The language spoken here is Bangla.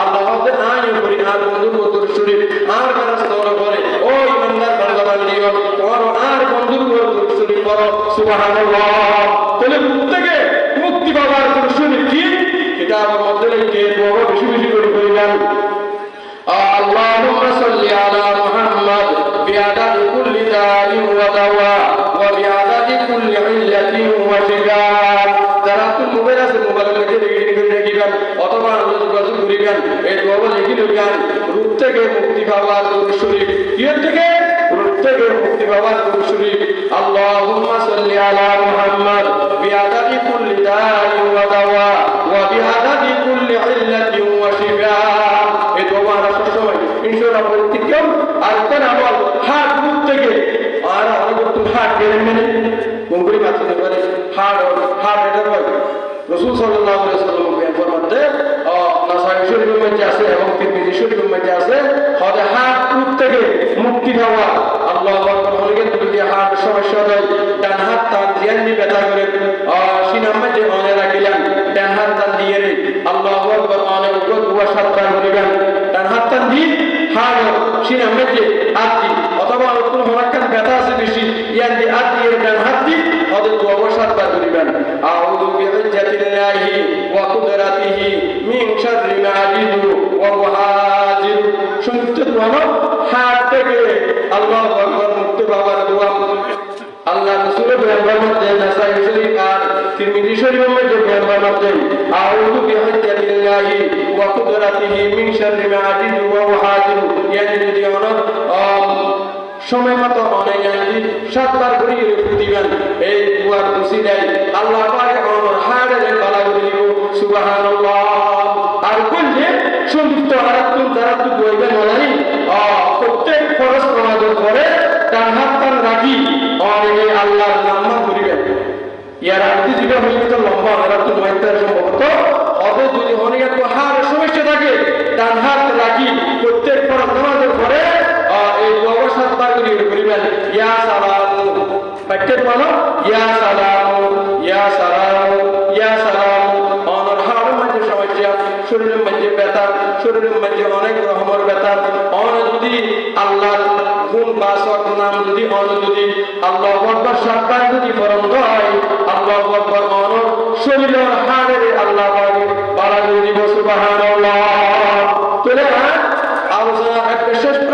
আল্লাহ হতে আয় করি আর বন্ধু বন্ধুর শরীর আর গারাস্তর করে ও ইমানদার বান্দাবান দিও করো আর বন্ধুর বন্ধুর শরীর করো সুবহানাল্লাহ। তাহলে প্রত্যেকে মুক্তি পাওয়ার শরীর কি কিতাবের মধ্যে লিখে বড় বেশি বেশি করে করিবেন আল্লাহুম্মা সাল্লি আলা মুহাম্মাদ বিআদাদি কুল্লি দাইন ওয়া দাওয়া ওয়া বিআদাদি কুল্লি ইল্লাতিন ওয়া শিফা। যারা তুমি মোবাইল আছে মোবাইলের মধ্যে রেকর্ডিং করে রাখিবেন অথবা যোগাযোগ করিবেন এই দোয়া লিখে নেবেন রূপ থেকে মুক্তি পাওয়ার শরীর কি থেকে রূপ থেকে মুক্তি পাওয়ার শরীর আল্লাহুম্মা সাল্লি আলা মুহাম্মাদ বিআদাদি কুল্লি দাইন ওয়া দাওয়া ওয়া বিআদাদি কুল্লি ইল্লাতিন ওয়া শিফা। এই দোয়া আমরা সবসময় ইনশাআল্লাহ প্রত্যেকম আর কোন আমল হাত রূপ থেকে আর আমাদের তো হাত গেলেন মানে কোনগুলি মাত্র করে হাত এটা হয় রাসূল সাল্লাল্লাহু আলাইহি ওয়াসাল্লাম এর ফরমাতে নাসাঈ শরীফের মধ্যে আছে এবং তিরমিজি শরীফের মধ্যে আছে হযরত হাত রূপ থেকে মুক্তি পাওয়া আল্লাহু আকবার হলে যদি হাত সমস্যা হয় ডান হাত তার দিয়ে ব্যথা করে সিনার মধ্যে অনে রাখিলেন ডান হাত তার দিয়ে আল্লাহু আকবার অনে উপর দুয়া সাতবার করিবেন ডান হাত তার দিয়ে হাত সিনার মধ্যে হাত দি অথবা কোন হরাকান ব্যথা আছে বেশি ইয়ান দি হাত দিয়ে ডান হাত দি হযরত দুয়া সাতবার করিবেন আউযু বিইজ্জাতিল্লাহি ওয়া কুদরাতিহি মিন শাররি মা আজিদু ওয়া মুহাজির। সংক্ষিপ্ত দোয়া হাত থেকে আল্লাহু আকবার মুক্তি পাওয়ার দোয়া আল্লাহ রাসূলের বয়ানের মধ্যে নাসাঈ শরীফ আর তিরমিজি শরীফের মধ্যে বয়ানের মধ্যে আউযু বিইজ্জাতিল্লাহি ওয়া কুদরাতিহি মিন শাররি মা আজিদু ওয়া মুহাজির ইয়ানি যদি সময় মতো অনেক সাতবার ঘুরিয়ে রেখে দিবেন এই দুয়ার উসিলায় আল্লাহ পাক আমার হাড়ের বালা করে দিব সুবহানাল্লাহ। আর বললে সংযুক্ত আরাত্তুন দারাত্তু বলবেন বলেন প্রত্যেক ফরজ নামাজের পরে ডান হাত কান রাখি অনেকে আল্লাহর নাম করিবেন ইয়ার আগে যেটা হইলে তো লম্বা আরাত্তুন মাইতার সম্ভবত অবে যদি অনেক হাড়ের সমস্যা থাকে ডান হাত রাখি প্রত্যেক ফরজ নামাজের পরে এই দোয়া সাতবার করিবেন ইয়া সালামু প্রত্যেক বলো ইয়া সালামু ইয়া সালামু ইয়া সালামু। অনর হাড়ের মধ্যে সমস্যা শরীরের মধ্যে ব্যথা শরীরের মধ্যে অনেক রকমের ব্যথা অন যদি আল্লাহর গুণ বাসক নাম যদি যদি আল্লাহু আকবার সাতবার যদি ফরজ হয় আল্লাহু আকবার অনর শরীরের হাড়ের আল্লাহ পাক বালা করে দিব সুবহানাল্লাহ।